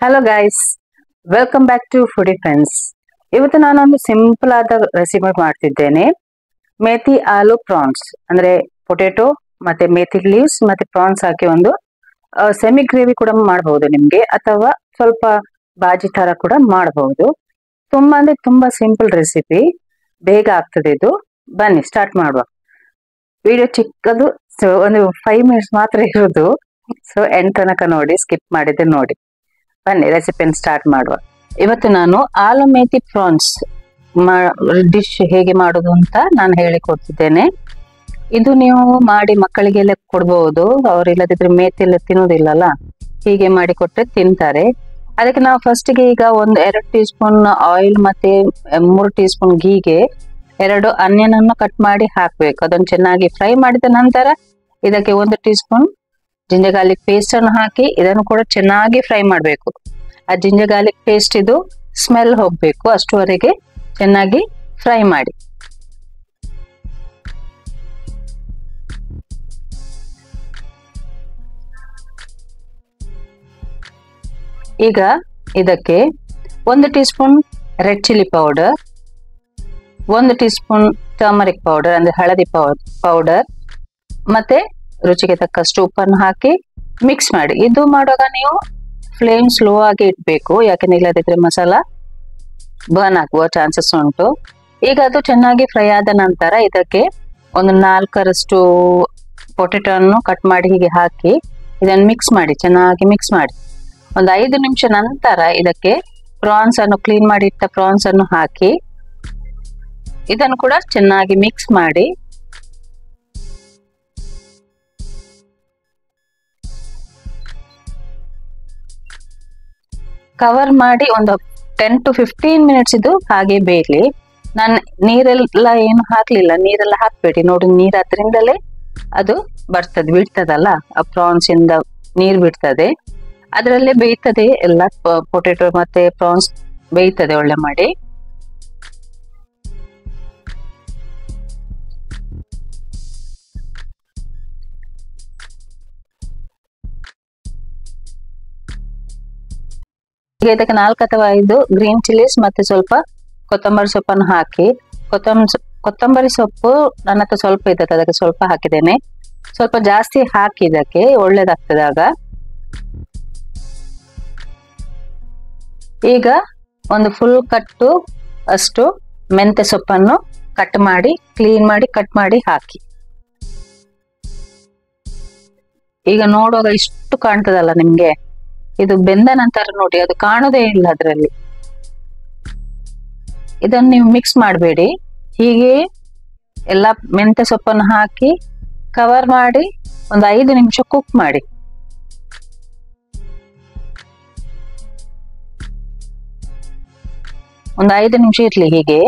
Hello guys, welcome back to foodie friends. ಇವತ್ತು ನಾನೊಂದು simple ಆದ ರೆಸಿಪಿ ಮಾಡ್ತಿದ್ದೇನೆ. ಮೇಥಿ ಆಲೂ ಪ್ರಾನ್ಸ್ ಅಂದ್ರೆ ಪೊಟೆಟೊ ಮತ್ತೆ ಮೇಥಿ ಲೀವ್ಸ್ ಮತ್ತೆ ಪ್ರಾನ್ಸ್ ಹಾಕಿ ಒಂದು ಸೆಮಿ ಗ್ರೇವಿ ಕೂಡ ಮಾಡಬಹುದು ನಿಮ್ಗೆ, ಅಥವಾ ಸ್ವಲ್ಪ ಬಾಜಿ ತರ ಕೂಡ ಮಾಡಬಹುದು. ತುಂಬಾ ಅಂದ್ರೆ ತುಂಬಾ ಸಿಂಪಲ್ ರೆಸಿಪಿ, ಬೇಗ ಆಗ್ತದೆ ಇದು. ಬನ್ನಿ ಸ್ಟಾರ್ಟ್ ಮಾಡುವ. ವಿಡಿಯೋ ಚಿಕ್ಕದು, ಒಂದು 5 ಮಿನಿಟ್ಸ್ ಮಾತ್ರ ಇರೋದು. ಸೊ ಎಂಡ್ ತನಕ ನೋಡಿ, ಸ್ಕಿಪ್ ಮಾಡಿದ್ರೆ ನೋಡಿ. ಬನ್ನಿ ರೆಸಿಪಿಯನ್ನು ಸ್ಟಾರ್ಟ್ ಮಾಡುವ. ಇವತ್ತು ನಾನು ಆಲೂ ಮೇಥಿ ಪ್ರಾನ್ಸ್ ಡಿಶ್ ಹೇಗೆ ಮಾಡೋದು ಅಂತ ನಾನು ಹೇಳಿಕೊಡ್ತಿದ್ದೇನೆ. ಇದು ನೀವು ಮಾಡಿ ಮಕ್ಕಳಿಗೆಲ್ಲ ಕೊಡ್ಬಹುದು. ಅವ್ರಿಲ್ಲದಿದ್ರೆ ಮೇಥಿ ಎಲ್ಲ ತಿನ್ನೋದಿಲ್ಲಲ್ಲ, ಹೀಗೆ ಮಾಡಿ ಕೊಟ್ರೆ ತಿಂತಾರೆ. ಅದಕ್ಕೆ ನಾವು ಫಸ್ಟ್ಗೆ ಈಗ 2 ಟೀ ಸ್ಪೂನ್ ಆಯಿಲ್ ಮತ್ತೆ 3 ಟೀ ಸ್ಪೂನ್ ಗೀಗೆ 2 ಆನಿಯನ್ ಅನ್ನು ಕಟ್ ಮಾಡಿ ಹಾಕ್ಬೇಕು. ಅದನ್ನು ಚೆನ್ನಾಗಿ ಫ್ರೈ ಮಾಡಿದ ನಂತರ ಇದಕ್ಕೆ 1 tea spoon ginger garlic paste ಅನ್ನು ಹಾಕಿ ಇದನ್ನು ಕೂಡ ಚೆನ್ನಾಗಿ ಫ್ರೈ ಮಾಡಬೇಕು. ಆ ಜಿಂಜರ್ ಗಾರ್ಲಿಕ್ ಪೇಸ್ಟ್ ಇದು ಸ್ಮೆಲ್ ಹೋಗ್ಬೇಕು, ಅಷ್ಟುವರೆಗೆ ಚೆನ್ನಾಗಿ ಫ್ರೈ ಮಾಡಿ. ಈಗ ಇದಕ್ಕೆ 1 tea spoon red chilli powder, 1 tea spoon turmeric powder ಅಂದ್ರೆ ಹಳದಿ ಪೌಡರ್ ಮತ್ತೆ ರುಚಿಗೆ ತಕ್ಕಷ್ಟು ಉಪ್ಪನ್ನು ಹಾಕಿ ಮಿಕ್ಸ್ ಮಾಡಿ. ಇದು ಮಾಡುವಾಗ ನೀವು ಫ್ಲೇಮ್ ಸ್ಲೋ ಆಗಿ ಇಟ್ಬೇಕು, ಯಾಕೆಂದ್ರೆ ಇಲ್ಲದಿದ್ರೆ ಮಸಾಲ ಬರ್ನ್ ಆಗುವ ಚಾನ್ಸಸ್ ಉಂಟು. ಈಗ ಅದು ಚೆನ್ನಾಗಿ ಫ್ರೈ ಆದ ನಂತರ ಇದಕ್ಕೆ 4 ಪೊಟೆಟೊ ಅನ್ನು ಕಟ್ ಮಾಡಿ ಹೀಗೆ ಹಾಕಿ ಇದನ್ನು ಮಿಕ್ಸ್ ಮಾಡಿ, ಚೆನ್ನಾಗಿ ಮಿಕ್ಸ್ ಮಾಡಿ. 5 ನಿಮಿಷ ನಂತರ ಇದಕ್ಕೆ ಪ್ರಾನ್ಸ್ ಅನ್ನು ಕ್ಲೀನ್ ಮಾಡಿ ಇಟ್ಟ ಪ್ರಾನ್ಸ್ ಅನ್ನು ಹಾಕಿ ಇದನ್ನು ಕೂಡ ಚೆನ್ನಾಗಿ ಮಿಕ್ಸ್ ಮಾಡಿ ಕವರ್ ಮಾಡಿ 10 to 15 ಮಿನಿಟ್ಸ್ ಇದು ಹಾಗೆ ಬೇಯಲಿ. ನಾನು ನೀರೆಲ್ಲ ಏನು ಹಾಕ್ಲಿಲ್ಲ, ನೀರೆಲ್ಲ ಹಾಕ್ಬೇಡಿ. ನೋಡಿ, ನೀರ್ ಅದರಿಂದಲೇ ಅದು ಬಿಡ್ತದಲ್ಲ, ಆ ಪ್ರಾನ್ಸ್ ಇಂದ ನೀರ್ ಬಿಡ್ತದೆ, ಅದರಲ್ಲೇ ಬೇಯ್ತದೆ ಎಲ್ಲ. ಪೊಟೆಟೊ ಮತ್ತೆ ಪ್ರಾನ್ಸ್ ಬೇಯ್ತದೆ ಒಳ್ಳೆ ಮಾಡಿ. ಇದಕ್ಕೆ 4 ಅಥವಾ 5 ಗ್ರೀನ್ ಚಿಲ್ಲೀಸ್ ಮತ್ತೆ ಸ್ವಲ್ಪ ಕೊತ್ತಂಬರಿ ಸೊಪ್ಪನ್ನು ಹಾಕಿ, ಕೊತ್ತಂಬರಿ ಸೊಪ್ಪು ನನ್ನ ಹತ್ರ ಸ್ವಲ್ಪ ಇದ್ದದ್ದು, ಅದಕ್ಕೆ ಸ್ವಲ್ಪ ಹಾಕಿದ್ದೇನೆ. ಸ್ವಲ್ಪ ಜಾಸ್ತಿ ಹಾಕಿ, ಇದಕ್ಕೆ ಒಳ್ಳೇದಾಗ್ತದೆ ಆಗ. ಈಗ ಒಂದು ಫುಲ್ ಕಟ್ಟು ಅಷ್ಟು ಮೆಂತ್ಯ ಸೊಪ್ಪನ್ನು ಕಟ್ ಮಾಡಿ, ಕ್ಲೀನ್ ಮಾಡಿ ಕಟ್ ಮಾಡಿ ಹಾಕಿ. ಈಗ ನೋಡುವಾಗ ಇಷ್ಟು ಕಾಣ್ತದಲ್ಲ ನಿಮ್ಗೆ, ಇದು ಬೆಂದ ನಂತರ ನೋಡಿ ಅದು ಕಾಣೋದೇ ಇಲ್ಲ ಅದರಲ್ಲಿ. ಇದನ್ನು ನೀವು ಮಿಕ್ಸ್ ಮಾಡಬೇಡಿ, ಹೀಗೆ ಎಲ್ಲ ಮೆಂತ್ಯ ಸೊಪ್ಪನ್ನು ಹಾಕಿ ಕವರ್ ಮಾಡಿ 5 ನಿಮಿಷ ಕುಕ್ ಮಾಡಿ. ಒಂದು 5 ನಿಮಿಷ ಇರ್ಲಿ ಹೀಗೆ.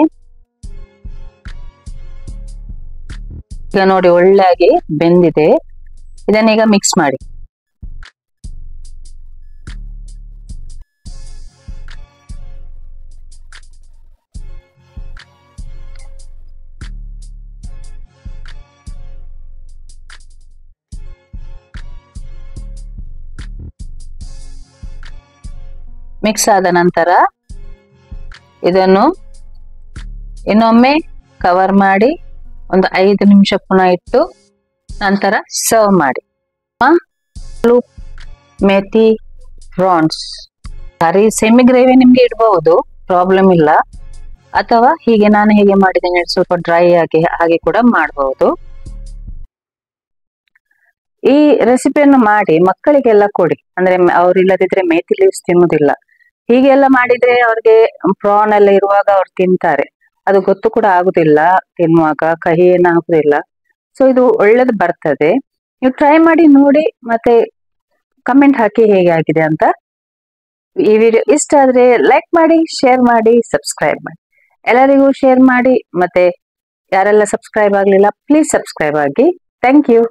ಈಗ ನೋಡಿ ಒಳ್ಳೆಯಾಗಿ ಬೆಂದಿದೆ. ಇದನ್ನೀಗ ಮಿಕ್ಸ್ ಮಾಡಿ. ಮಿಕ್ಸ್ ಆದ ನಂತರ ಇದನ್ನು ಇನ್ನೊಮ್ಮೆ ಕವರ್ ಮಾಡಿ 5 ನಿಮಿಷ ಪುನಃ ಇಟ್ಟು ನಂತರ ಸರ್ವ್ ಮಾಡಿ. ಆಲೂ ಮೇಥಿ ಪ್ರಾನ್ಸ್ ಕರಿ ಸೆಮಿ ಗ್ರೇವಿ ನಿಮ್ಗೆ ಇಡಬಹುದು, ಪ್ರಾಬ್ಲಮ್ ಇಲ್ಲ. ಅಥವಾ ಹೀಗೆ ನಾನು ಹೇಗೆ ಮಾಡಿದ್ದೇನೆ, ಸ್ವಲ್ಪ ಡ್ರೈ ಆಗಿ ಹಾಗೆ ಕೂಡ ಮಾಡಬಹುದು. ಈ ರೆಸಿಪಿಯನ್ನು ಮಾಡಿ ಮಕ್ಕಳಿಗೆಲ್ಲ ಕೊಡಿ, ಅಂದ್ರೆ ಅವ್ರು ಇಲ್ಲದಿದ್ರೆ ಮೇಥಿ ಲೀವ್ಸ್ ತಿನ್ನುವುದಿಲ್ಲ. ಹೀಗೆಲ್ಲ ಮಾಡಿದ್ರೆ ಅವ್ರಿಗೆ ಪ್ರಾನ್ ಎಲ್ಲ ಇರುವಾಗ ಅವ್ರು ತಿಂತಾರೆ, ಅದು ಗೊತ್ತು ಕೂಡ ಆಗುದಿಲ್ಲ, ತಿನ್ನುವಾಗ ಕಹಿ ಏನಾಗುದಿಲ್ಲ. ಸೊ ಇದು ಒಳ್ಳೇದು ಬರ್ತದೆ. ನೀವು ಟ್ರೈ ಮಾಡಿ ನೋಡಿ, ಮತ್ತೆ ಕಮೆಂಟ್ ಹಾಕಿ ಹೇಗೆ ಆಗಿದೆ ಅಂತ. ಈ ವಿಡಿಯೋ ಇಷ್ಟ ಆದ್ರೆ ಲೈಕ್ ಮಾಡಿ, ಶೇರ್ ಮಾಡಿ, ಸಬ್ಸ್ಕ್ರೈಬ್ ಮಾಡಿ. ಎಲ್ಲರಿಗೂ ಶೇರ್ ಮಾಡಿ. ಮತ್ತೆ ಯಾರೆಲ್ಲ ಸಬ್ಸ್ಕ್ರೈಬ್ ಆಗ್ಲಿಲ್ಲ, ಪ್ಲೀಸ್ ಸಬ್ಸ್ಕ್ರೈಬ್ ಆಗಿ. Thank you.